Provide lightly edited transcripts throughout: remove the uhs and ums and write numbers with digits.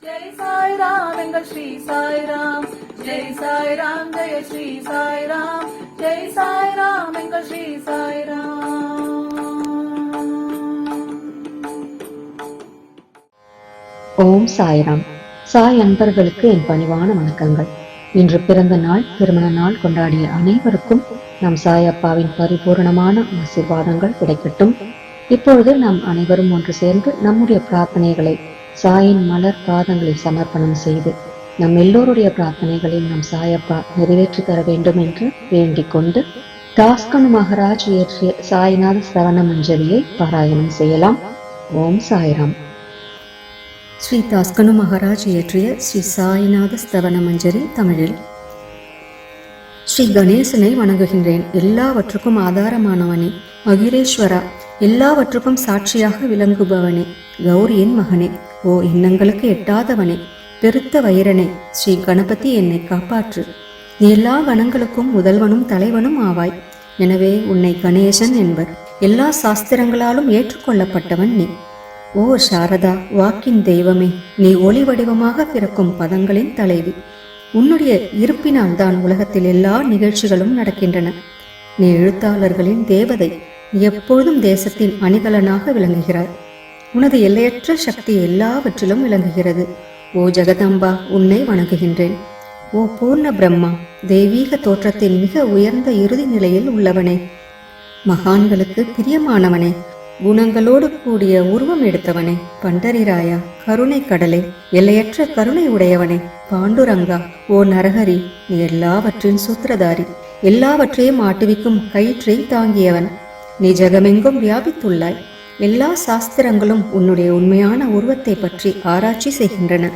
ஜெய் சாய்ராம் எங்கள் ஸ்ரீ சாய்ராம். ஜெய் சாய்ராம் ஜெய ஸ்ரீ சாய்ராம். ஜெய் சாய்ராம் எங்கள் ஸ்ரீ சாய்ராம். ஓம் சாய்ராம். சாய் அன்பர்களுக்கு என் பணிவான வணக்கங்கள். இன்று பிறந்த நாள், திருமண நாள் கொண்டாடிய அனைவருக்கும் நம் சாயப்பாவின் பரிபூர்ணமான ஆசீர்வாதங்கள் கிடைக்கட்டும். இப்பொழுது நாம் அனைவரும் ஒன்று சேர்ந்து நம்முடைய பிரார்த்தனைகளை சாயின் மலர் பாதங்களில் சமர்ப்பணம் செய்து நம் எல்லோருடைய பிரார்த்தனைகளையும் நம் சாயப்பா நிறைவேற்றி தர வேண்டும் என்று வேண்டிக் கொண்டு தாஸ்கனு மகாராஜ் இயற்றிய சாய்நாத சிரவண மஞ்சரியை பாராயணம் செய்யலாம். ஓம் சாய்ராம். ஸ்ரீ தாஸ்கனு மகாராஜ் இயற்றிய ஸ்ரீ சாய்நாத ஸ்தவன மஞ்சரி தமிழில். ஸ்ரீ கணேசனை வணங்குகின்றேன். எல்லாவற்றுக்கும் ஆதாரமானவனே, அகிரேஸ்வரா, எல்லாவற்றுக்கும் சாட்சியாக விளங்குபவனே, கௌரியின் மகனே, ஓ எண்ணங்களுக்கு எட்டாதவனே, பெருத்த வைரனே, ஸ்ரீ கணபதி என்னை காப்பாற்று. நீ எல்லா கணங்களுக்கும் முதல்வனும் தலைவனும் ஆவாய். எனவே உன்னை கணேசன் என்பர். எல்லா சாஸ்திரங்களாலும் ஏற்றுக்கொள்ளப்பட்டவன் நீ. ஓ சாரதா, வாக்கின் தெய்வமே, நீ ஒளி வடிவமாக பிறக்கும் பதங்களின் தலைவி. உன்னுடைய இருப்பினால் தான் உலகத்தில் எல்லா நிகழ்ச்சிகளும் நடக்கின்றன. நீ எழுத்தாளர்களின் தேவதை. நீ எப்பொழுதும் தேசத்தின் அணிகலனாக விளங்குகிறாய். உனது எல்லையற்ற சக்தி எல்லாவற்றிலும் விளங்குகிறது. ஓ ஜெகதம்பா, உன்னை வணங்குகின்றேன். ஓ பூர்ண பிரம்மா, தெய்வீக தோற்றத்தின் மிக உயர்ந்த இறுதி நிலையில் உள்ளவனே, மகான்களுக்கு பிரியமானவனே, குணங்களோடு கூடிய உருவம் எடுத்தவனே, பண்டரிராயா, கருணை கடலே, எல்லையற்ற கருணை உடையவனே, பாண்டுரங்கா, ஓ நரஹரி, நீ எல்லாவற்றின் சூத்திரதாரி, எல்லாவற்றையும் ஆட்டுவிக்கும் கயிற்றை தாங்கியவன். நீ ஜெகமெங்கும் வியாபித்துள்ளாய். எல்லா சாஸ்திரங்களும் உன்னுடைய உண்மையான உருவத்தை பற்றி ஆராய்ச்சி செய்கின்றன.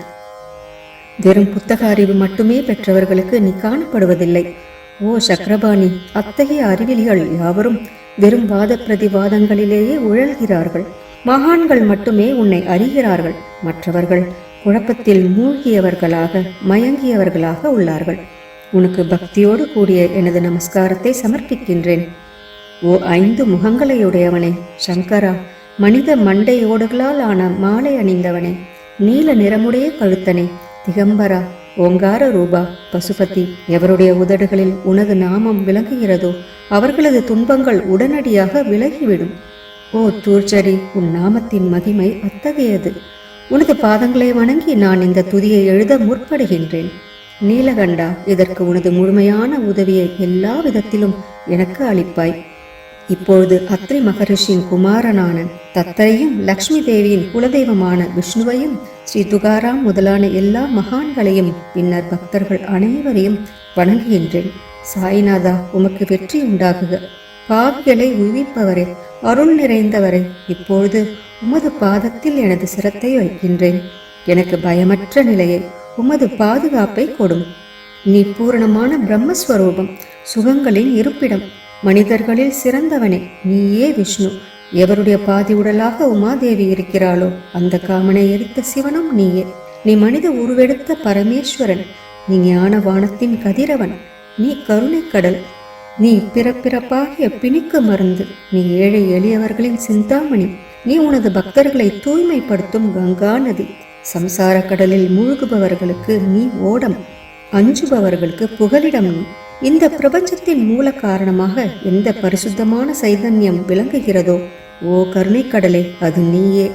வெறும் புத்தக அறிவு மட்டுமே பெற்றவர்களுக்கு நீ காணப்படுவதில்லை. ஓ சக்கரபாணி, அத்தகைய அறிவிலிகள் யாவரும் வெறும் வாத பிரதிவாதங்களிலேயே உழல்கிறார்கள். மகான்கள் மட்டுமே உன்னை அறிகிறார்கள். மற்றவர்கள் குழப்பத்தில் மூழ்கியவர்களாக, மயங்கியவர்களாக உள்ளார்கள். உனக்கு பக்தியோடு கூடிய எனது நமஸ்காரத்தை சமர்ப்பிக்கின்றேன். ஓ 5 முகங்களையுடையவனே, சங்கரா, மனித மண்டையோடுகளால் ஆன மாலை அணிந்தவனே, நீல நிறமுடைய கழுத்தனே, திகம்பரா, ஓங்கார ரூபா, பசுபதி, எவருடைய உதடுகளில் உனது நாமம் விளங்குகிறதோ அவர்களது துன்பங்கள் உடனடியாக விலகிவிடும். ஓ தூர்ச்சடி, உன் நாமத்தின் மகிமை அத்தகையது. உனது பாதங்களை வணங்கி நான் இந்த துதியை எழுத முற்படுகின்றேன். நீலகண்டா, இதற்கு உனது முழுமையான உதவியை எல்லா விதத்திலும் எனக்கு அளிப்பாய். இப்பொழுது அத்ரி மகரிஷியின் குமாரனான தத்தையும், லக்ஷ்மி தேவியின் குலதெய்வமான விஷ்ணுவையும், ஸ்ரீ துகாராம் முதலான எல்லா மகான்களையும், பின்னர் பக்தர்கள் அனைவரையும் வணங்குகின்றேன். சாய்நாதா, உமக்கு வெற்றி உண்டாகுக. பாவிகளை உய்விப்பவரே, அருள் நிறைந்தவரே, இப்பொழுது உமது பாதத்தில் எனது சிரத்தை வைக்கின்றேன். எனக்கு பயமற்ற நிலையை, உமது பாதுகாப்பை கொடும். நீ பூரணமான பிரம்மஸ்வரூபம், சுகங்களின் இருப்பிடம், மனிதர்களில் சிறந்தவனே, நீயே விஷ்ணு. எவருடைய பாதி உடலாக உமாதேவி இருக்கிறாளோ அந்த காமனை எரித்த சிவனும் நீயே. நீ மனித உருவெடுத்த பரமேஸ்வரன். நீ ஞான வானத்தின் கதிரவன். நீ கருணை கடல். நீ பிறப்பிறப்பாகிய பிணிக்கு மருந்து. நீ ஏழை எளியவர்களின் சிந்தாமணி. நீ உனது பக்தர்களை தூய்மைப்படுத்தும் கங்கா நதி. சம்சார கடலில் மூழ்குபவர்களுக்கு நீ ஓடம், அஞ்சுபவர்களுக்கு புகலிடம். நீ இந்த பிரபஞ்சத்தின் மூல காரணமாக எந்த பரிசுத்தமான சைதன்யம் விளங்குகிறதோ, ஓ கருணை கடலே, அது நீயே.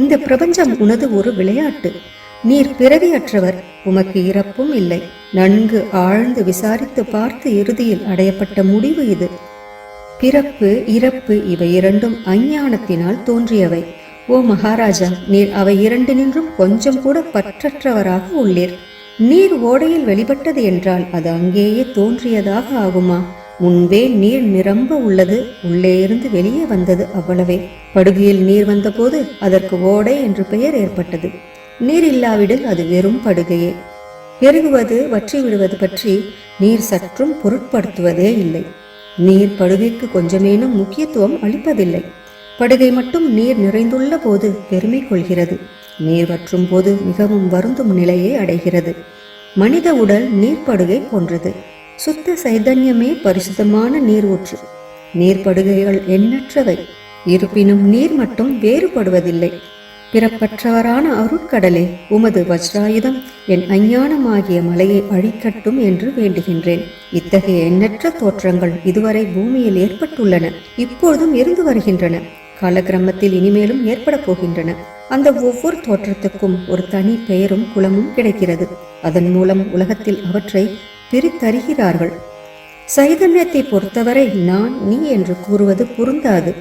இந்த பிரபஞ்சம் உனது ஒரு விளையாட்டு. நீர் பிறவியற்றவர், உமக்கு இறப்பும் இல்லை. நன்கு ஆழ்ந்து விசாரித்து பார்த்து இறுதியில் அடையப்பட்ட முடிவு இது. பிறப்பு, இறப்பு இவை இரண்டும் அஞ்ஞானத்தினால் தோன்றியவை. ஓ மகாராஜா, நீர் அவை இரண்டினின்றும் கொஞ்சம் கூட பற்றற்றவராக உள்ளீர். நீர் ஓடையில் வெளிப்பட்டது என்றால் அது அங்கேயே தோன்றியதாக ஆகுமா? முன்பே நீர் நிரம்ப உள்ளது, உள்ளே இருந்து வெளியே வந்தது, அவ்வளவே. படுகையில் நீர் வந்தபோது அதற்கு ஓடை என்று பெயர் ஏற்பட்டது. நீர் இல்லாவிடில் அது வெறும் படுகையே. பெருகுவது, வற்றி விடுவது பற்றி நீர் சற்றும் பொருட்படுத்துவதே இல்லை. நீர் படுகைக்கு கொஞ்சமேனும் முக்கியத்துவம் அளிப்பதில்லை. படுகை மட்டும் நீர் நிறைந்துள்ள போது பெருமை கொள்கிறது. நீர் வற்றும் போது மிகவும் வருந்தும் நிலையை அடைகிறது. மனித உடல் நீர்ப்படுகை போன்றது. சுத்த சைதன்யமே பரிசுத்தமான நீர் ஊற்று. நீர்ப்படுகைகள் எண்ணற்றவை. இருப்பினும் நீர் மட்டும் வேறுபடுவதில்லை. பிறப்பற்றவரான அருட்கடலே, உமது வஜ்ராயுதம் என் அஞ்ஞானமாகிய மலையை அழிக்கட்டும் என்று வேண்டுகின்றேன். இத்தகைய எண்ணற்ற தோற்றங்கள் இதுவரை பூமியில் ஏற்பட்டுள்ளன, இப்பொழுதும் இருந்து வருகின்றன, காலக்கிரமத்தில் இனிமேலும் ஏற்பட போகின்றன. அந்த ஒவ்வொரு தோற்றத்துக்கும் ஒரு தனி பெயரும் குலமும் கிடைக்கிறது. அதன் மூலம் உலகத்தில் அவற்றை பிரித்தறிகிறார்கள். சைதன்யத்தை பொறுத்தவரை நான் நீ என்று கூறுவது பொருந்தாது.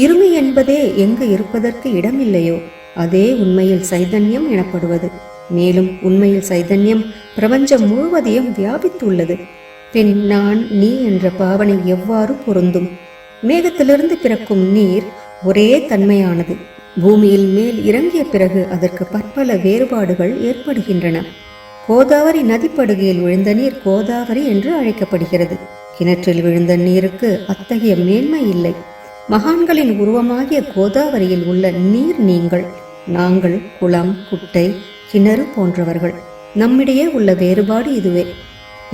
இருமை என்பதே எங்கு இருப்பதற்கு இடமில்லையோ அதே உண்மையில் சைதன்யம் எனப்படுவது. மேலும் உண்மையில் சைதன்யம் பிரபஞ்சம் முழுவதையும் வியாபித்துள்ளது. பின் நான் நீ என்ற பாவனை எவ்வாறு பொருந்தும்? மேகத்திலிருந்து பிறக்கும் நீர் ஒரே தன்மையானது. பூமியில் மேல் இறங்கிய பிறகு அதற்கு பற்பல வேறுபாடுகள் ஏற்படுகின்றன. கோதாவரி நதிப்படுகையில் விழுந்த நீர் கோதாவரி என்று அழைக்கப்படுகிறது. கிணற்றில் விழுந்த நீருக்கு அத்தகைய மேன்மை இல்லை. மகான்களின் உருவமாகிய கோதாவரியில் உள்ள நீர் நீங்கள். நாங்கள் குளம், குட்டை, கிணறு போன்றவர்கள். நம்மிடையே உள்ள வேறுபாடு இதுவே.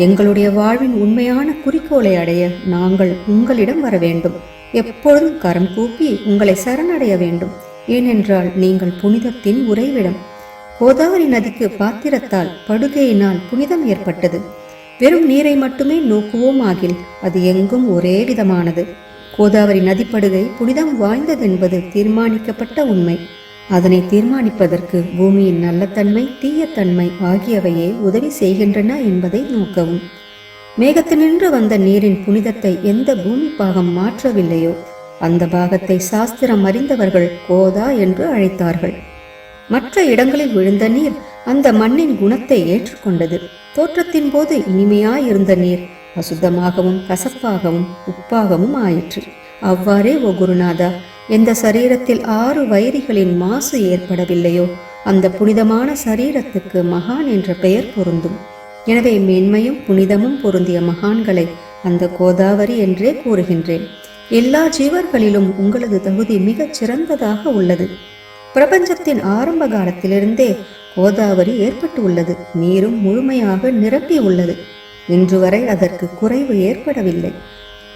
எங்களுடைய வாழ்வின் உண்மையான குறிக்கோளை அடைய நாங்கள் உங்களிடம் வர வேண்டும். எப்பொழுதும் கரம் கூப்பி உங்களை சரணடைய வேண்டும். ஏனென்றால் நீங்கள் புனிதத்தின் உறைவிடம். கோதாவரி நதிக்கு பாத்திரத்தால், படுகையினால் புனிதம் ஏற்பட்டது. வெறும் நீரை மட்டுமே நோக்குவோம் ஆகில் அது எங்கும் ஒரே விதமானது. கோதாவரி நதிப்படுகை புனிதம் வாய்ந்ததென்பது தீர்மானிக்கப்பட்ட உண்மை. அதனை தீர்மானிப்பதற்கு பூமியின் நல்ல தன்மை, தீயத்தன்மை ஆகியவையே உதவி செய்கின்றன என்பதை நோக்கவும். மேகத்தினின்று வந்த நீரின் புனிதத்தை எந்த பூமி பாகம் மாற்றவில்லையோ அந்த பாகத்தை சாஸ்திரம் அறிந்தவர்கள் கோதா என்று அழைத்தார்கள். மற்ற இடங்களில் விழுந்த நீர் அந்த மண்ணின் குணத்தை ஏற்றுக்கொண்டது. தோற்றத்தின் போது இனிமையாயிருந்த நீர் அசுத்தமாகவும் கசப்பாகவும் உப்பாகவும் ஆயிற்று. அவ்வாறே ஓ குருநாதா, எந்த சரீரத்தில் 6 வைரிகளின் மாசு ஏற்படவில்லையோ அந்த புனிதமான சரீரத்துக்கு மகான் என்ற பெயர் பொருந்தும். எனவே மேன்மையும் புனிதமும் பொருந்திய மகான்களை அந்த கோதாவரி என்றே கூறுகின்றேன். எல்லா ஜீவர்களிலும் உங்களது தகுதி மிகச் சிறந்ததாக உள்ளது. பிரபஞ்சத்தின் ஆரம்ப காலத்திலிருந்தே கோதாவரி ஏற்பட்டு உள்ளது. நீரும் முழுமையாக நிரப்பி உள்ளது. இன்று வரை அதற்கு குறைவு ஏற்படவில்லை.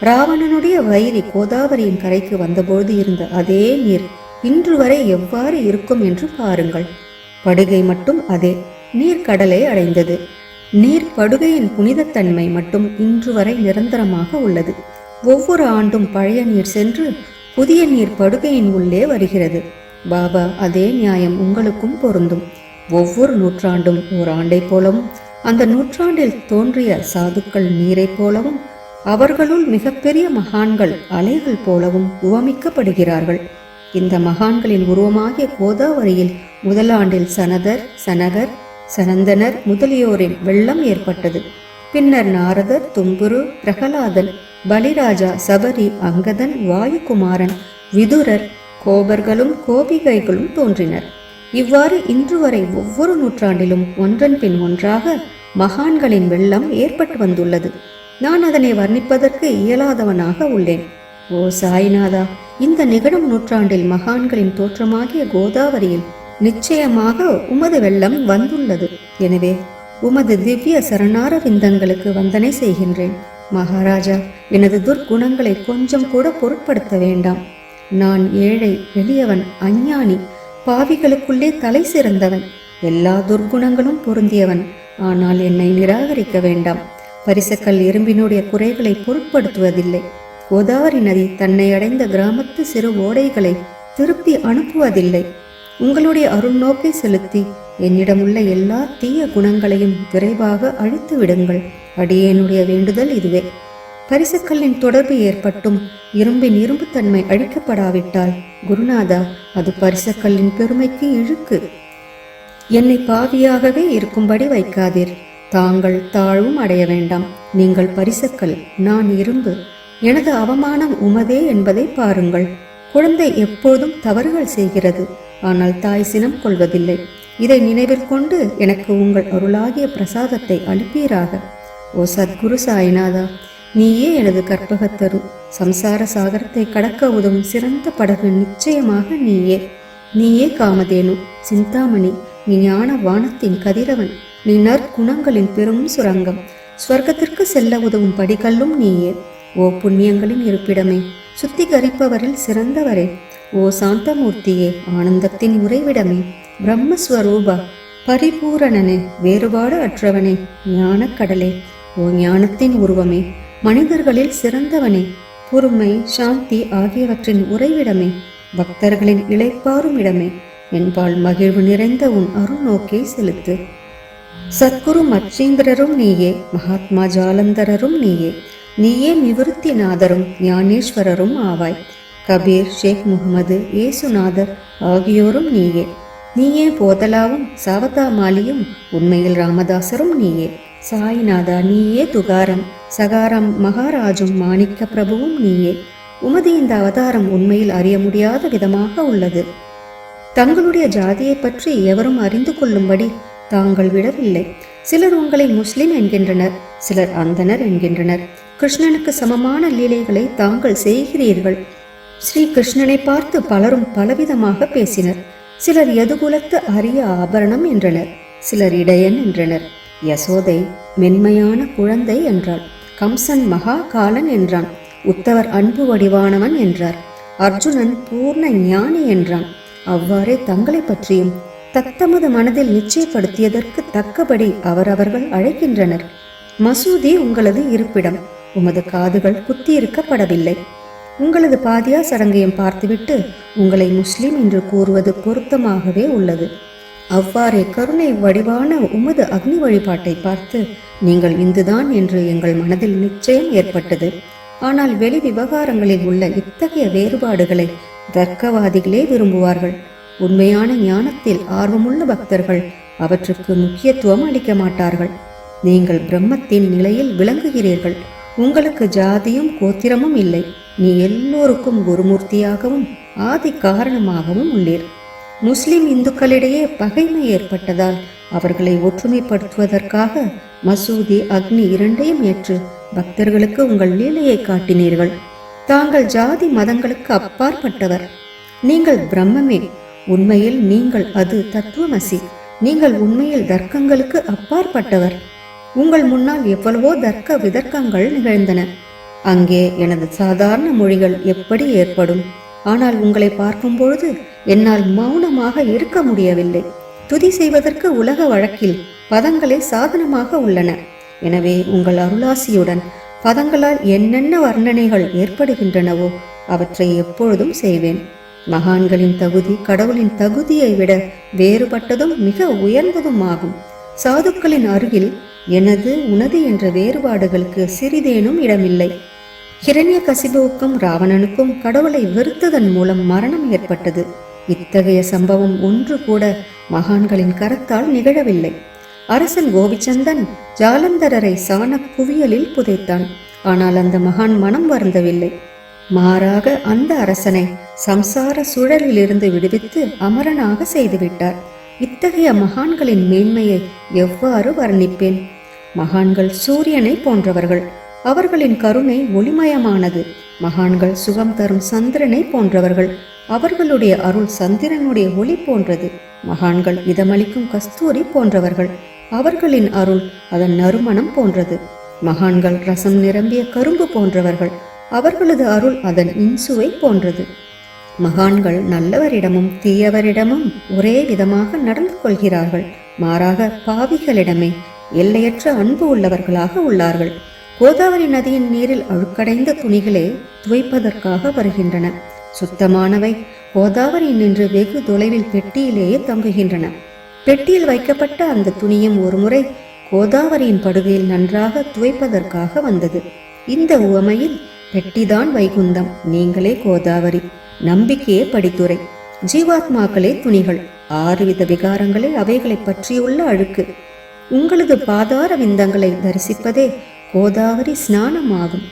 ராவணனுடைய வைரி கோதாவரியின் கரைக்கு வந்தபோது இருந்த அதே நீர் இன்று வரை எவ்வாறு இருக்கும் என்று பாருங்கள். படுகை மட்டும் அதே நீர் கடலை அடைந்தது. நீர் படுகையின் புனிதத்தன்மை மட்டும் இன்று வரை நிரந்தரமாக உள்ளது. ஒவ்வொரு ஆண்டும் பழைய நீர் சென்று புதிய நீர் படுகையின் உள்ளே வருகிறது. பாபா, அதே நியாயம் உங்களுக்கும் பொருந்தும். ஒவ்வொரு நூற்றாண்டும் ஓர் ஆண்டை போலவும் அந்த நூற்றாண்டில் தோன்றிய சாதுக்கள் நீரை போலவும் அவர்களுள் மிகப்பெரிய மகான்கள் அலைகள் போலவும் உவமிக்கப்படுகிறார்கள். இந்த மகான்களின் உருவமாகிய கோதாவரியில் முதலாண்டில் சனதர், சனகர், சனந்தனர் முதலியோரின் வெள்ளம் ஏற்பட்டது. பின்னர் நாரதர், தும்புரு, பிரகலாதன், பலிராஜா, சபரி, அங்கதன், வாயுகுமாரன், விதுரர், கோபர்களும் கோபிகைகளும் தோன்றினர். இவ்வாறு இன்று வரை ஒவ்வொரு நூற்றாண்டிலும் ஒன்றன் பின் ஒன்றாக மகான்களின் வெள்ளம் ஏற்பட்டு வந்துள்ளது. நான் அதனை வர்ணிப்பதற்கு இயலாதவனாக உள்ளேன். ஓ சாய்நாதா, இந்த நிகழும் நூற்றாண்டில் மகான்களின் தோற்றமாகிய கோதாவரியில் நிச்சயமாக உமது வெள்ளம் வந்துள்ளது. எனவே உமது திவ்ய சரணார விந்தங்களுக்கு வந்தனை செய்கின்றேன். மகாராஜா, எனது துர்க்குணங்களை கொஞ்சம் கூட பொருட்படுத்த வேண்டாம். நான் ஏழை, எளியவன், அஞ்ஞானி, பாவிகளுக்குள்ளே தலை சிறந்தவன், எல்லா துர்க்குணங்களும் பொருந்தியவன். ஆனால் என்னை நிராகரிக்க வேண்டாம். பரிசக்கல் எறும்பினுடைய குறைகளை பொருட்படுத்துவதில்லை. கோதாவரி நதி தன்னை அடைந்த கிராமத்து சிறு ஓடைகளை திருப்பி அனுப்புவதில்லை. உங்களுடைய அருள்நோக்கை செலுத்தி என்னிடமுள்ள எல்லா தீய குணங்களையும் விரைவாக அழித்து விடுங்கள். அடியேனுடைய வேண்டுதல் இதுவே. பரிசக்கல்லின் தொடர்பு ஏற்பட்டும் இரும்பின் இரும்புத்தன்மை அழிக்கப்படாவிட்டால் குருநாதா, அது பரிசக்கல்லின் பெருமைக்கு இழுக்கு. என்னை பாவியாகவே இருக்கும்படி வைக்காதீர். தாங்கள் தாழ்வும் அடைய வேண்டாம். நீங்கள் பரிசக்கல், நான் இரும்பு. எனது அவமானம் உமதே என்பதை பாருங்கள். குழந்தை எப்போதும் தவறுகள் செய்கிறது, ஆனால் தாய் சினம் கொள்வதில்லை. இதை நினைவில் கொண்டு எனக்கு உங்கள் அருளாகிய பிரசாதத்தை அளிப்பீராக. ஓ சத்குரு சாய்நாதா, நீயே எனது கற்பகத்தரு. சம்சார சாகரத்தை கடக்க உதவும் சிறந்த படகு நிச்சயமாக நீயே. நீயே காமதேனு, சிந்தாமணி, நீ ஞான வானத்தின் கதிரவன். நீ நற்குணங்களின் பெரும் சுரங்கம். ஸ்வர்க்கத்திற்கு செல்ல உதவும் படிக்கல்லும் நீயே. ஓ புண்ணியங்களின் இருப்பிடமே, சுத்திகரிப்பவரில் சிறந்தவரே, ஓ சாந்தமூர்த்தியே, ஆனந்தத்தின் உறைவிடமே, பிரம்மஸ்வரூபா, பரிபூரணனே, வேறுபாடு அற்றவனே, ஞானக்கடலே, ஓ ஞானத்தின் உருவமே, மனிதர்களில் சிறந்தவனே, பொறுமை சாந்தி ஆகியவற்றின் உறைவிடமே, பக்தர்களின் இளைப்பாறும் இடமே, என்பால் மகிழ்வு நிறைந்த உன் அருள் நோக்கை செலுத்து. சத்குரு மச்சேந்திரரும் நீயே, மகாத்மா ஜாலந்தரரும் நீயே, நீயே நிவிருத்திநாதரும் ஞானேஸ்வரரும் ஆவாய். கபீர், ஷேக் முகமது, ஏசுநாதர் ஆகியோரும் நீயே. நீயே போதலாவும் சாவதாமாலியும் உண்மையில் ராமதாசரும் நீயே. சாய்நாதா, நீயே துகாரம், சகாரம் மகாராஜும் மாணிக்க பிரபுவும் நீயே. உமது இந்த அவதாரம் உண்மையில் அறிய முடியாத விதமாக உள்ளது. தங்களுடைய ஜாதியை பற்றி எவரும் அறிந்து கொள்ளும்படி தாங்கள் விடவில்லை. சிலர் உங்களை முஸ்லிம் என்கின்றனர், சிலர் அந்தனர் என்கின்றனர். கிருஷ்ணனுக்கு சமமான லீலைகளை தாங்கள் செய்கிறீர்கள். ஸ்ரீ கிருஷ்ணனை பார்த்து பலரும் பலவிதமாக பேசினர். சிலர் யதுகுலத்து அரிய ஆபரணம் என்றனர், சிலர் இடையன் என்றனர். யசோதை மென்மையான குழந்தை என்றாள். கம்சன் மகா காலன் என்றான். உத்தவர் அன்பு வடிவானவன் என்றார். அர்ஜுனன் பூர்ண ஞானி என்றான். அவ்வாறே தங்களை பற்றியும் தத்தமது மனதில் நிச்சயப்படுத்தியதற்கு தக்கபடி அவரவர்கள் அழைக்கின்றனர். மசூதி உங்களது இருப்பிடம். உமது காதுகள் குத்தியிருக்கப்படவில்லை. உங்களது பாதியா சடங்கையும் பார்த்துவிட்டு உங்களை முஸ்லிம் என்று கூறுவது பொருத்தமாகவே உள்ளது. அவ்வாறே கருணை வடிவான உமது அக்னி வழிபாட்டை பார்த்து நீங்கள் இந்துதான் என்று எங்கள் மனதில் நிச்சயம் ஏற்பட்டது. ஆனால் வெளி விவகாரங்களில் உள்ள இத்தகைய வேறுபாடுகளை தர்க்கவாதிகளே விரும்புவார்கள். உண்மையான ஞானத்தில் ஆர்வமுள்ள பக்தர்கள் அவற்றுக்கு முக்கியத்துவம் அளிக்க மாட்டார்கள். நீங்கள் பிரம்மத்தின் நிலையில் விளங்குகிறீர்கள். உங்களுக்கு ஜாதியும் கோத்திரமும் இல்லை. நீ எல்லோருக்கும் குருமூர்த்தியாகவும் ஆதி காரணமாகவும் உள்ளீர். முஸ்லிம் இந்துக்களிடையே பகைமை ஏற்பட்டதால் அவர்களை ஒற்றுமைப்படுத்துவதற்காக மசூதி அக்னி இரண்டையும் ஏற்று பக்தர்களுக்கு உங்கள் லீலையை காட்டினீர்கள். தாங்கள் ஜாதி மதங்களுக்கு அப்பாற்பட்டவர். நீங்கள் பிரம்மமே. உண்மையில் நீங்கள் அது தத்துவமசி. நீங்கள் உண்மையில் தர்க்கங்களுக்கு அப்பாற்பட்டவர். உங்கள் முன்னால் எவ்வளவோ தர்க்க விதர்க்கங்கள் நிகழ்ந்தன. அங்கே எனது சாதாரண மொழிகள் எப்படி ஏற்படும்? ஆனால் உங்களை பார்க்கும் பொழுது என்னால் மௌனமாக இருக்க முடியவில்லை. துதி செய்வதற்கு உலக வழக்கில் பதங்களே சாதனமாக உள்ளன. எனவே உங்கள் அருளாசியுடன் பதங்களால் என்னென்ன வர்ணனைகள் ஏற்படுகின்றனவோ அவற்றை எப்பொழுதும் செய்வேன். மகான்களின் தகுதி கடவுளின் தகுதியை விட வேறுபட்டதும் மிக உயர்ந்ததும் ஆகும். சாதுக்களின் அருகில் எனது உனது என்ற வேறுபாடுகளுக்கு சிறிதேனும் இடமில்லை. ஹிரண்ய கசிபுவுக்கும் ராவணனுக்கும் கடவுளை வெறுத்ததன் மூலம் மரணம் ஏற்பட்டது. இத்தகைய சம்பவம் ஒன்று கூட மகான்களின் கரத்தால் நிகழவில்லை. அரசன் கோபிச்சந்தன் ஜாலந்தரரை சாண குவியலில் புதைத்தான். ஆனால் அந்த மகான் மனம் வருந்தவில்லை. மாறாக அந்த அரசனை சம்சார சுழலிலிருந்து விடுவித்து அமரனாக செய்துவிட்டார். இத்தகைய மகான்களின் மேன்மையை எவ்வாறு வர்ணிப்பேன்? மகான்கள் சூரியனை போன்றவர்கள். அவர்களின் கருணை ஒளிமயமானது. மகான்கள் சுகம் தரும் சந்திரனை போன்றவர்கள். அவர்களுடைய அருள் சந்திரனுடைய ஒளி போன்றது. மகான்கள் இதமளிக்கும் கஸ்தூரி போன்றவர்கள். அவர்களின் அருள் அதன் நறுமணம் போன்றது. மகான்கள் ரசம் நிரம்பிய கரும்பு போன்றவர்கள். அவர்களது அருள் அதன் இன்சுவை போன்றது. மகான்கள் நல்லவரிடமும் தீயவரிடமும் ஒரே விதமாக நடந்து கொள்கிறார்கள். மாறாக பாவிகளிடமே எல்லையற்ற அன்பு உள்ளவர்களாக உள்ளார்கள். கோதாவரி நதியின் நீரில் அழுக்கடைந்த துணிகளே துவைப்பதற்காக வருகின்றன. சுத்தமானவை கோதாவரி நின்று வெகு தொலைவில் பெட்டியிலேயே தங்குகின்றன. பெட்டியில் வைக்கப்பட்ட அந்த துணியும் ஒருமுறை கோதாவரியின் படுகையில் நன்றாக துவைப்பதற்காக வந்தது. இந்த உவமையில் பெட்டிதான் வைகுந்தம், நீங்களே கோதாவரி. நம்பிக்கையே படித்துரை. ஜீவாத்மாக்களே துணிகள். 6 வித விகாரங்களே அவைகளை பற்றியுள்ள அழுக்கு. உங்களது பாதார விந்தங்களை தரிசிப்பதே கோதாவரி ஸ்நானமாகும்.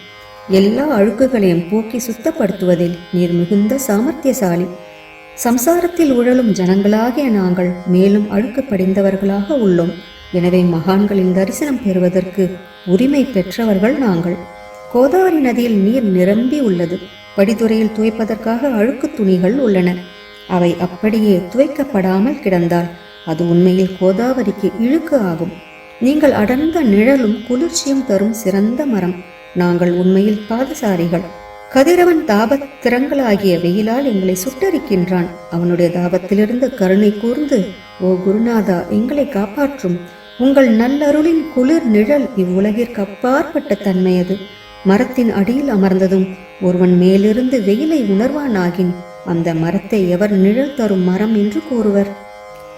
எல்லா அழுக்குகளையும் போக்கி சுத்தப்படுத்துவதில் நீர் மிகுந்த சாமர்த்தியசாலி. சம்சாரத்தில் உழலும் ஜனங்களாகிய நாங்கள் மேலும் அழுக்கு படிந்தவர்களாக உள்ளோம். எனவே மகான்களின் தரிசனம் பெறுவதற்கு உரிமை பெற்றவர்கள் நாங்கள். கோதாவரி நதியில் நீர் நிரம்பி உள்ளது. படித்துறையில் துவைப்பதற்காக அழுக்கு துணிகள் உள்ளன. அவை அப்படியே துவைக்கப்படாமல் கிடந்தால் அது உண்மையில் கோதாவரிக்கு இழுக்கு ஆகும். நீங்கள் அடர்ந்த நிழலும் குளிர்ச்சியும் தரும் சிறந்த மரம். நாங்கள் உண்மையில் பாதசாரிகள். கதிரவன் தாபத்திரங்களாகிய வெயிலால் எங்களை சுட்டரிக்கின்றான். அவனுடைய தாபத்திலிருந்து கருணை கூர்ந்து, ஓ குருநாதா, எங்களை காப்பாற்றும். உங்கள் நல்லருளின் குளிர் நிழல் இவ்வுலகிற்கு அப்பாற்பட்ட தன்மையது. மரத்தின் அடியில் அமர்ந்ததும் ஒருவன் மேலிருந்து வெயிலை உணர்வானாகின் அந்த மரத்தை எவர் நிழல் தரும் மரம் என்று கூறுவர்.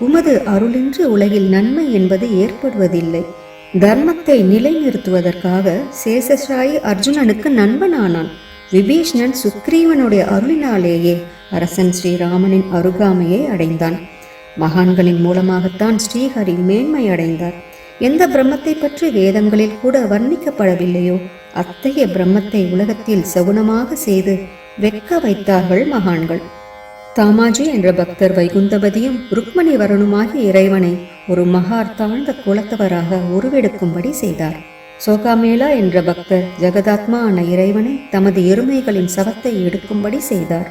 உமது அருளின்றி உலகில் நன்மை என்பது ஏற்படுவதில்லை. தர்மத்தை நிலைநிறுத்துவதற்காக சேஷசாயி அர்ஜுனனுக்கு நண்பனானான். விபீஷ்ணன் சுக்ரீவனுடைய அருளினாலேயே அரசன் ஸ்ரீராமனின் அருகாமையை அடைந்தான். மகான்களின் மூலமாகத்தான் ஸ்ரீஹரி மேன்மை அடைந்தார். எந்த பிரம்மத்தை பற்றி வேதங்களில் கூட வர்ணிக்கப்படவில்லையோ அத்தகைய பிரம்மத்தை உலகத்தில் சகுனமாக செய்து வெட்க வைத்தார்கள் மகான்கள். தாமாஜி என்ற பக்தர் வைகுந்தபதியும் ருக்மணி வரணுமாகிய இறைவனை ஒரு மகார் தாழ்ந்த குலத்தவராக உருவெடுக்கும்படி செய்தார். சோகாமேலா என்ற பக்தர் ஜெகதாத்மா ஆன இறைவனை தமது எருமைகளின் சவத்தை எடுக்கும்படி செய்தார்.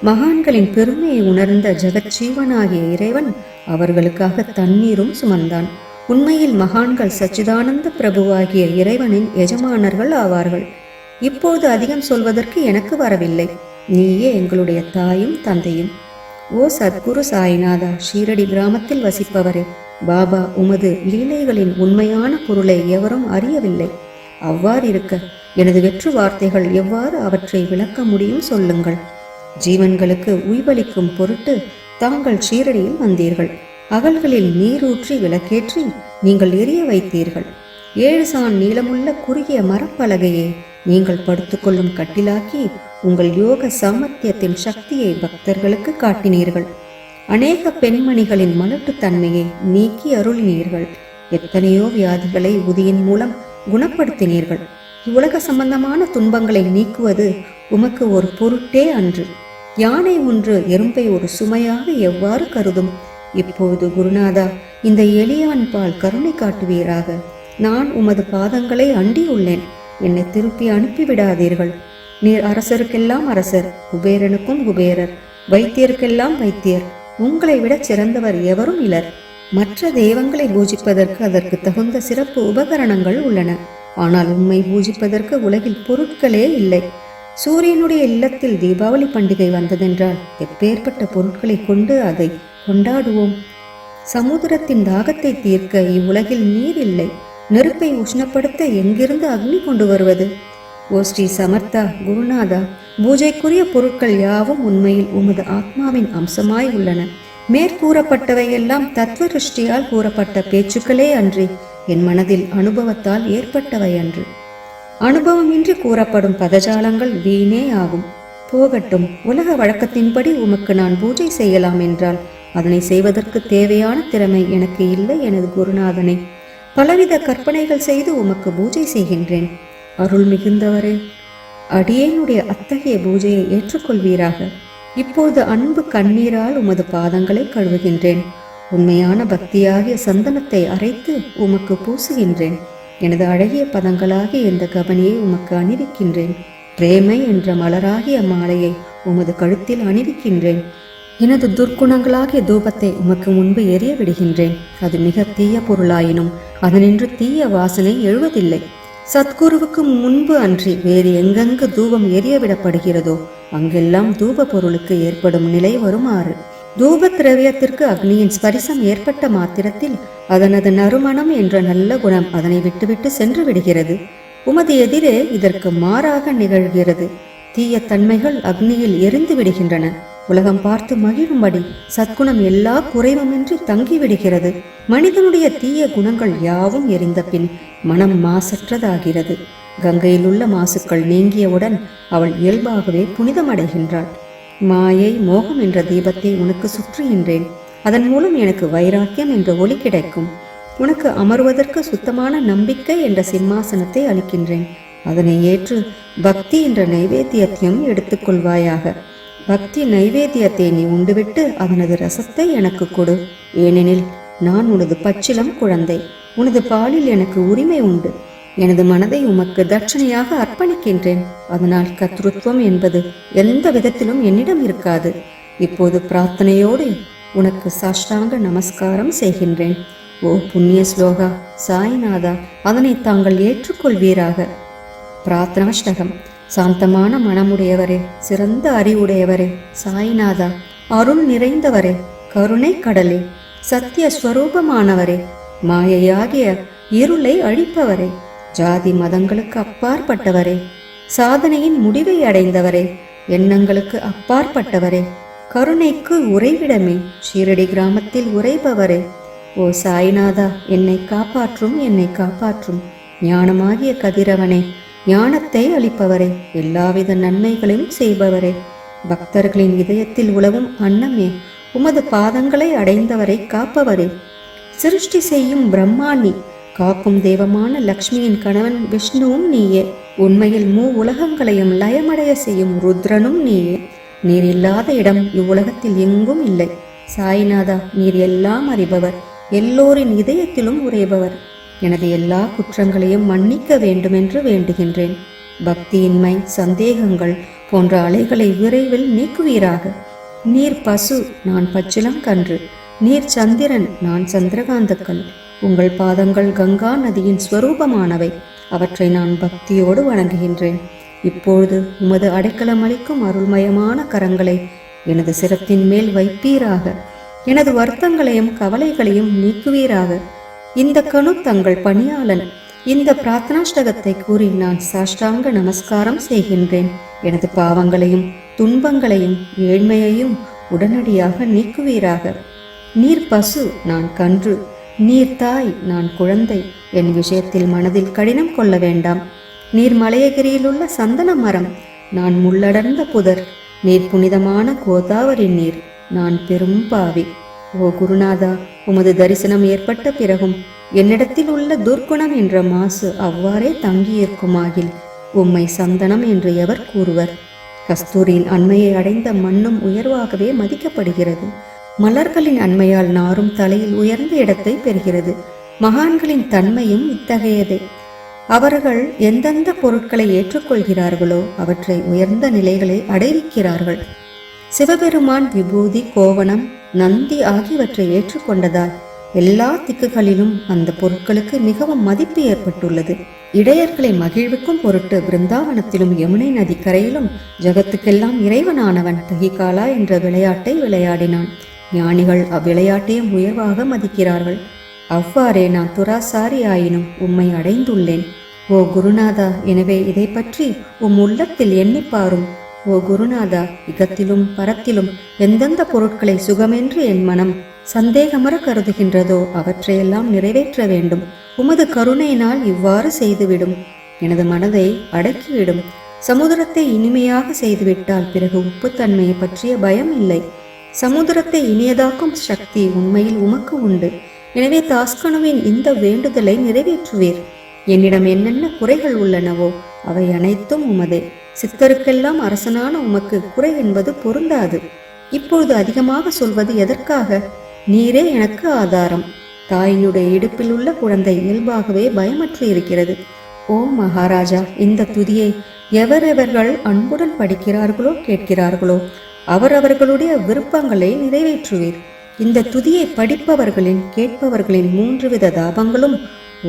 மகான்களின் பெருமையை உணர்ந்த ஜெகஜீவனாகிய இறைவன் அவர்களுக்காக தண்ணீரும் சுமந்தான். உண்மையில் மகான்கள் சச்சிதானந்த பிரபுவாகிய இறைவனின் எஜமானர்கள் ஆவார்கள். இப்போது அதிகம் சொல்வதற்கு எனக்கு வரவில்லை. நீயே எங்களுடைய தாயும் தந்தையும். ஓ சத்குரு சாய்நாதா, ஷீரடி கிராமத்தில் வசிப்பவரே, பாபா, உமது லீலைகளின் உண்மையான பொருளை எவரும் அறியவில்லை. அவ்வாறிருக்க எனது வெற்று வார்த்தைகள் எவ்வாறு அவற்றை விளக்க முடியும் சொல்லுங்கள். ஜீவன்களுக்கு உய்வளிக்கும் பொருட்டு தாங்கள் ஷீரடியில் வந்தீர்கள். அகல்களில் நீரூற்றி விளக்கேற்றி நீங்கள் எரிய வைத்தீர்கள். 7 சான் நீளமுள்ள குறுகிய மரப்பலகையை நீங்கள் படுத்துக்கொள்ளும் கட்டிலாக்கி உங்கள் யோக சாமர்த்தியத்தின் சக்தியை பக்தர்களுக்கு காட்டினீர்கள். அநேக பெண்மணிகளின் மலட்டுத்தன்மையை நீக்கி அருளினீர்கள். எத்தனையோ வியாதிகளை உதியின் மூலம் குணப்படுத்தினீர்கள். இவ்வுலக சம்பந்தமான துன்பங்களை நீக்குவது உமக்கு ஒரு பொருட்டே அன்று. யானை ஒன்று எறும்பை ஒரு சுமையாக எவ்வாறு கருதும்? இப்போது குருநாதா, இந்த எளியவன் பால் கருணை காட்டுவீராக. நான் உமது பாதங்களை அண்டியுள்ளேன். என்னை திருப்பி அனுப்பிவிடாதீர்கள். நீர் அரசருக்கெல்லாம் அரசர், குபேரனுக்கும் குபேரர், வைத்தியருக்கெல்லாம் வைத்தியர். உங்களை விட சிறந்தவர் எவரும் இலர். மற்ற தெய்வங்களை பூஜிப்பதற்கு அதற்கு தகுந்த சிறப்பு உபகரணங்கள் உள்ளன. ஆனால் உம்மை பூஜிப்பதற்கு உலகில் பொருட்களே இல்லை. சூரியனுடைய இல்லத்தில் தீபாவளி பண்டிகை வந்ததென்றால் எப்பேற்பட்ட பொருட்களை கொண்டு அதை கொண்டாடுவோம். சமுத்திரத்தின் தாகத்தை தீர்க்க இவ்வுலகில் நீர் இல்லை. நெருப்பை உஷ்ணப்படுத்த எங்கிருந்து அக்னி கொண்டு வருவது? ஓ ஸ்ரீ சமர்த்தா குருநாதா, பூஜைக்குரிய பொருட்கள் யாவும் உண்மையில் உமது ஆத்மாவின் அம்சமாய் உள்ளன. மேற்கூறப்பட்டவையெல்லாம் தத்துவ திருஷ்டியால் கூறப்பட்ட பேச்சுக்களே அன்றி என் மனதில் அனுபவத்தால் ஏற்பட்டவை அன்று. அனுபவமின்றி கூறப்படும் பதஜாலங்கள் வீணே ஆகும். போகட்டும், உலக வழக்கத்தின்படி உமக்கு நான் பூஜை செய்யலாம் என்றால் அதனை செய்வதற்கு தேவையான திறமை எனக்கு இல்லை. எனது குருநாதனை பலவித கற்பனைகள் செய்து உமக்கு பூஜை செய்கின்றேன். அருள் மிகுந்தவரே, அடியேனுடைய அத்தகைய பூஜையை ஏற்றுக்கொள்வீராக. இப்போது அன்பு கண்ணீரால் உமது பாதங்களை கழுவுகின்றேன். உண்மையான பக்தியாகிய சந்தனத்தை அரைத்து உமக்கு பூசுகின்றேன். எனது அழகிய பதங்களாகிய இந்த கவனியை உமக்கு அணிவிக்கின்றேன். பிரேமை என்ற மலராகிய மாலையை உமது கழுத்தில் அணிவிக்கின்றேன். எனது துர்க்குணங்களாகிய தூபத்தை உமக்கு முன்பு எரிய விடுகின்றேன். அது மிக தீய பொருளாயினும் அதனின்று தீய வாசனை எழுவதில்லை. சத்குருவுக்கு முன்பு அன்றி வேறு எங்கெங்கு தூபம் எரியவிடப்படுகிறதோ அங்கெல்லாம் தூப பொருளுக்கு ஏற்படும் நிலை வருமாறு. தூப திரவியத்திற்கு அக்னியின் ஸ்பரிசம் ஏற்பட்ட மாத்திரத்தில் அதனது நறுமணம் என்ற நல்ல குணம் அதனை விட்டுவிட்டு சென்று விடுகிறது. உமது எதிரே இதற்கு மாறாக நிகழ்கிறது. தீய தன்மைகள் அக்னியில் எரிந்து விடுகின்றன. உலகம் பார்த்து மகிழும்படி சத்குணம் எல்லா குறைவுமின்றி தங்கிவிடுகிறது. மனிதனுடைய தீய குணங்கள் யாவும் எரிந்த பின் மனம் மாசற்றதாகிறது. கங்கையில் உள்ள மாசுக்கள் நீங்கியவுடன் அவள் இயல்பாகவே புனிதமடைகின்றாள். மாயை மோகம் என்ற தீபத்தை உனக்கு சுற்றுகின்றேன். அதன் மூலம் எனக்கு வைராக்கியம் என்ற ஒளி கிடைக்கும். உனக்கு அமர்வதற்கு சுத்தமான நம்பிக்கை என்ற சிம்மாசனத்தை அளிக்கின்றேன். அதனை ஏற்று பக்தி என்ற நைவேத்தியத்தையும் எடுத்துக்கொள்வாயாக. பக்தி நைவேத்தியத்தை நீ உண்டுவிட்டு அதனது ரசத்தை எனக்கு கொடு. ஏனெனில் நான் உனது பச்சிலம் குழந்தை. உனது பாலில் எனக்கு உரிமை உண்டு. எனது மனதை உமக்கு தட்சணையாக அர்ப்பணிக்கின்றேன். அதனால் கத்ருத்வம் என்பது எந்த விதத்திலும் என்னிடம் இருக்காது. இப்போது பிரார்த்தனையோடு உனக்கு சாஷ்டாங்க நமஸ்காரம் செய்கின்றேன். ஓ புண்ணிய ஸ்லோகா சாய்நாதா, அதனை தாங்கள் ஏற்றுக்கொள்வீராக. பிரார்த்தனாஷ்டகம். சாந்தமான மனமுடையவரே, சிறந்த அறிவுடையவரே, சாய்நாதா, அருள் நிறைந்தவரே, கருணை கடலே, சத்திய ஸ்வரூபமானவரே, மாயையாகிய இருளை அழிப்பவரே, ஜாதி மதங்களுக்கு அப்பாற்பட்டவரே, சாதனையின் முடிவை அடைந்தவரே, எண்ணங்களுக்கு அப்பாற்பட்டவரே, கருணைக்கு உறைவிடமே, ஷீரடி கிராமத்தில் உறைபவரே, ஓ சாய்நாதா, என்னை காப்பாற்றும், என்னை காப்பாற்றும். ஞானமாகிய கதிரவனே, ஞானத்தை அளிப்பவரே, எல்லாவித நன்மைகளையும் செய்பவரே, பக்தர்களின் இதயத்தில் உலவும் அன்னமே, உமது பாதங்களை அடைந்தவரை காப்பவரே, சிருஷ்டி செய்யும் பிரம்மாணி, காக்கும் தெய்வமான லக்ஷ்மியின் கணவன் விஷ்ணுவும் நீயே, உண்மையில் உலகங்களையும் லயமடைய செய்யும் ருத்ரனும் நீயே. நீர் இல்லாத இடம் இவ்வுலகத்தில் எங்கும் இல்லை. சாய்நாதா, நீர் எல்லாம் அறிபவர், எல்லோரின் இதயத்திலும் உறைபவர். எனது எல்லா குற்றங்களையும் மன்னிக்க வேண்டுமென்று வேண்டுகின்றேன். பக்தியின்மை, சந்தேகங்கள் போன்ற அலைகளை விரைவில் நீக்குவீராக. நீர் பசு, நான் பச்சிளங்கன்று. நீர் சந்திரன், நான் சந்திரகாந்தக்கல். உங்கள் பாதங்கள் கங்கா நதியின் ஸ்வரூபமானவை. அவற்றை நான் பக்தியோடு வணங்குகின்றேன். இப்பொழுது உமது அடைக்கலமளிக்கும் அருள்மயமான கரங்களை எனது சிரத்தின் மேல் வைப்பீராக. எனது வருத்தங்களையும் கவலைகளையும் நீக்குவீராக. இந்த கணு தங்கள் பணியாளன். இந்த பிரார்த்தனாஷ்டகத்தை கூறி நான் சாஷ்டாங்க நமஸ்காரம் செய்கின்றேன். எனது பாவங்களையும் துன்பங்களையும் ஏழ்மையையும் உடனடியாக நீக்குவீராக. நீர் பசு, நான் கன்று. நீர் தாய், நான் குழந்தை. என் விஷயத்தில் மனதில் கடினம் கொள்ள வேண்டாம். நீர் மலையகிரியிலுள்ள சந்தன மரம், நான் முள்ளடர்ந்த புதர். நீர் புனிதமான கோதாவரி நீர், நான் பெரும் பாவி. ஓ குருநாதா, உமது தரிசனம் ஏற்பட்ட பிறகும் என்னிடத்தில் உள்ள துர்க்குணம் என்ற மாசு அவ்வாறே தங்கியிருக்குமாகில் உம்மை சந்தனம் என்று எவர் கூறுவர்? கஸ்தூரியின் அண்மையை அடைந்த மண்ணும் உயர்வாகவே மதிக்கப்படுகிறது. மலர்களின் அண்மையால் நாரும் தலையில் உயர்ந்த இடத்தை பெறுகிறது. மகான்களின் தன்மையும் இத்தகையதே. அவர்கள் எந்தெந்த பொருட்களை ஏற்றுக்கொள்கிறார்களோ அவற்றை உயர்ந்த நிலைகளை அடைவிக்கிறார்கள். சிவபெருமான் விபூதி, கோவணம், நந்தி ஆகியவற்றை ஏற்றுக்கொண்டதால் எல்லா திக்குகளிலும் அந்த பொருட்களுக்கு மிகவும் மதிப்பு ஏற்பட்டுள்ளது. இடையர்களை மகிழ்விக்கும் பொருட்டு பிருந்தாவனத்திலும் யமுனை நதி கரையிலும் ஜகத்துக்கெல்லாம் இறைவனானவன் தகிகாலா என்ற விளையாட்டை விளையாடினான். ஞானிகள் அவ்விளையாட்டையும் உயர்வாக மதிக்கிறார்கள். அவ்வாறே நான் துராசாரி ஆயினும் உம்மை அடைந்துள்ளேன். ஓ குருநாதா, எனவே இதை பற்றி உள்ளத்தில் எண்ணிப்பாரும். ஓ குருநாதா, இகத்திலும் பரத்திலும் எந்தெந்த பொருட்களை சுகமென்று என் மனம் சந்தேகமற கருதுகின்றதோ அவற்றையெல்லாம் நிறைவேற்ற வேண்டும். உமது கருணையினால் இவ்வாறு செய்துவிடும். எனது மனதை அடக்கிவிடும். சமுதிரத்தை இனிமையாக செய்துவிட்டால் பிறகு உப்புத்தன்மையை பற்றிய பயம் இல்லை. சமுதிரத்தை இனியதாக்கும் சக்தி உண்மையில் உமக்கு உண்டு. எனவே தாஸ்கனுவின் இந்த வேண்டுதலை நிறைவேற்றுவீர். என்னிடம் என்னென்ன குறைகள் உள்ளனவோ அவை அனைத்தும் உமதே. சித்தருக்கெல்லாம் அரசனான உமக்கு குறை என்பது பொருந்தாது. இப்பொழுது அதிகமாக சொல்வது எதற்காக? நீரே எனக்கு ஆதாரம். தாயினுடைய இடுப்பில் உள்ள குழந்தை இயல்பாகவே பயமற்று இருக்கிறது. ஓ மகாராஜா, இந்த துதியை எவரெவர்கள் அன்புடன் படிக்கிறார்களோ கேட்கிறார்களோ அவரவர்களுடைய விருப்பங்களை நிறைவேற்றுவீர். இந்த துதியை படிப்பவர்களின் கேட்பவர்களின் 3 வித தாபங்களும்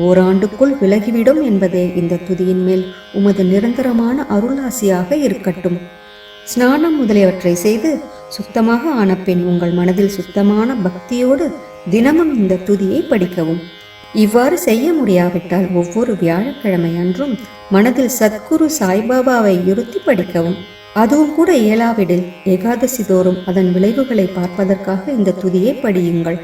ஓராண்டுக்குள் விலகிவிடும் என்பதே இந்த துதியின் மேல் உமது நிரந்தரமான அருளாசியாக இருக்கட்டும். ஸ்நானம் முதலியவற்றை செய்து சுத்தமாக ஆன பின் உங்கள் மனதில் சுத்தமான பக்தியோடு தினமும் இந்த துதியை படிக்கவும். இவ்வாறு செய்ய முடியாவிட்டால் ஒவ்வொரு வியாழக்கிழமை அன்றும் மனதில் சத்குரு சாய்பாபாவை இருத்தி படிக்கவும். அதுவும் கூட இயலாவிடில் ஏகாதசி தோறும் அதன் விளைவுகளை பார்ப்பதற்காக இந்த துதியை படியுங்கள்.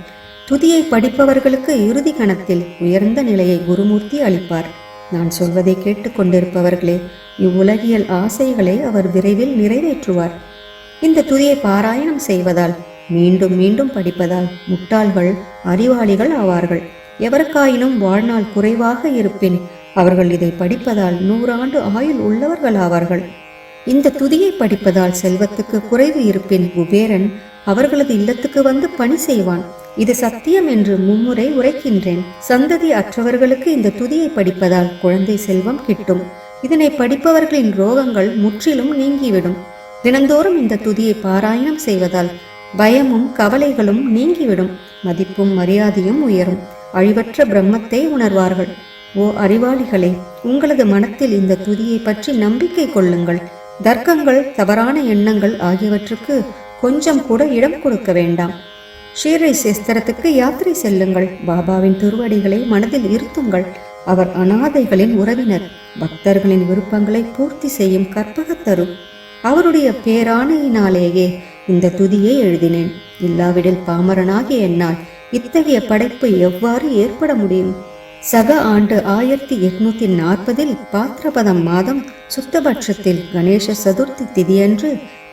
துதியை படிப்பவர்களுக்கு இறுதி கணத்தில் உயர்ந்த நிலையை குருமூர்த்தி அளிப்பார். நான் சொல்வதை கேட்டுக்கொண்டிருப்பவர்களே, இவ்வுலகியல் ஆசைகளை அவர் விரைவில் நிறைவேற்றுவார். இந்த துதியை பாராயணம் செய்வதால், மீண்டும் மீண்டும் படிப்பதால் முட்டாள்கள் அறிவாளிகள் ஆவார்கள். எவருக்காயினும் வாழ்நாள் குறைவாக இருப்பின் அவர்கள் இதை படிப்பதால் 100 ஆண்டு ஆயுள் உள்ளவர்கள் ஆவார்கள். இந்த துதியை படிப்பதால் செல்வத்துக்கு குறைவு இருப்பின் குபேரன் அவர்களது இல்லத்துக்கு வந்து பணி செய்வான். இது சத்தியம் என்று மும்முறை உரைக்கின்றேன். சந்ததி அற்றவர்களுக்கு இந்த துதியை படிப்பதால் குழந்தை செல்வம் கிட்டும். இதனை படிப்பவர்களின் ரோகங்கள் முற்றிலும் நீங்கிவிடும். தினந்தோறும் இந்த துதியை பாராயணம் செய்வதால் பயமும் கவலைகளும் நீங்கிவிடும். மதிப்பும் மரியாதையும் உயரும். அழிவற்ற பிரம்மத்தை உணர்வார்கள். ஓ அறிவாளிகளே, உங்களது மனத்தில் இந்த துதியை பற்றி நம்பிக்கை கொள்ளுங்கள். தர்க்கங்கள், தவறான எண்ணங்கள் ஆகியவற்றுக்கு கொஞ்சம் கூட இடம் கொடுக்க வேண்டாம். ஷீரை சேஸ்திரத்துக்கு யாத்திரை செல்லுங்கள். பாபாவின் திருவடிகளை மனதில் இருத்துங்கள். அவர் அனாதைகளின் உறவினர், பக்தர்களின் விருப்பங்களை பூர்த்தி செய்யும் கற்பகத்தரு. அவருடைய பேராணையினாலேயே இந்த துதியை எழுதினேன். இல்லாவிடில் பாமரனாகிய என்னால் இத்தகைய படைப்பு எவ்வாறு ஏற்பட முடியும்? சக ஆண்டு 1840 பாத்ரபதம் மாதம் சுத்தபட்சத்தில் கணேச சதுர்த்தி திதியன்று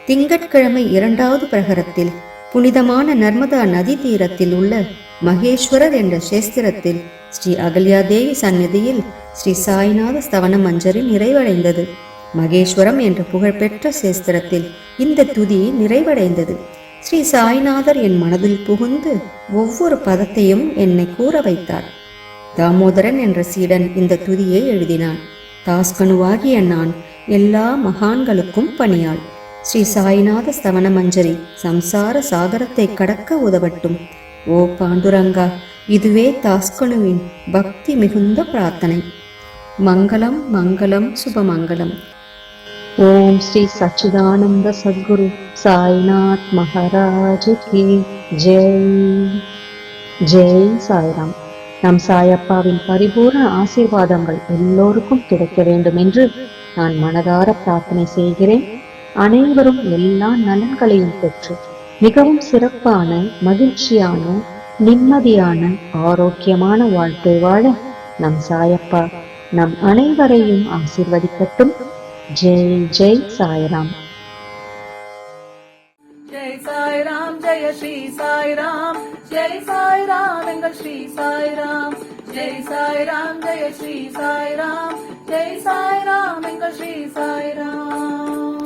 திங்கட்கிழமை 2வது பிரகரத்தில் புனிதமான நர்மதா நதி தீரத்தில் உள்ள மகேஸ்வரர் என்ற சேஸ்திரத்தில் ஸ்ரீ அகல்யாதேவி சந்நிதியில் ஸ்ரீ சாய்நாத ஸ்தவன மஞ்சரி நிறைவடைந்தது. மகேஸ்வரம் என்ற புகழ்பெற்ற சேஸ்திரத்தில் இந்த துதி நிறைவடைந்தது. ஸ்ரீ சாய்நாதர் என் மனதில் புகுந்து ஒவ்வொரு பதத்தையும் என்னை கூற வைத்தார். தாமோதரன் என்ற சீடன் இந்த துதியை எழுதினான். தாஸ்கனுவாகிய நான் எல்லா மகான்களுக்கும் பணியாள். ஸ்ரீ சாய்நாத ஸ்தவன மஞ்சரி சம்சார சாகரத்தை கடக்க உதவட்டும். ஓ பாண்டுரங்கா, இதுவே தாஸ்கனுவின் பக்தி மிகுந்த பிரார்த்தனை. மங்களம் மங்களம் சுபமங்கலம். ஓம் ஸ்ரீ சச்சிதானந்த சத்குரு சாய்நாத் மகாராஜ் கி ஜெய். ஜெய் சாய்ராம். நம் சாயப்பாவின் பரிபூர்ண ஆசீர்வாதங்கள் எல்லோருக்கும் கிடைக்க வேண்டும் என்று நான் மனதார பிரார்த்தனை செய்கிறேன். அனைவரும் எல்லா நலன்களையும் பெற்று மிகவும் சிறப்பான, மகிழ்ச்சியான, நிம்மதியான, ஆரோக்கியமான வாழ்க்கை வாழ நம் சாயப்பா நம் அனைவரையும் ஆசீர்வதிக்கட்டும். ஜெய் ஜெய் சாய்ராம். ஜெய் சாய்ராம், ஜெய ஸ்ரீ சாய்ராம். ஜெய் சாய்ராம் எங்கள் ஸ்ரீ சாய்ராம். ஜெய் சாய்ராம், ஜெய ஸ்ரீ சாய்ராம். ஜெய் சாய்ராம் எங்கள் ஸ்ரீ சாய்ராம்.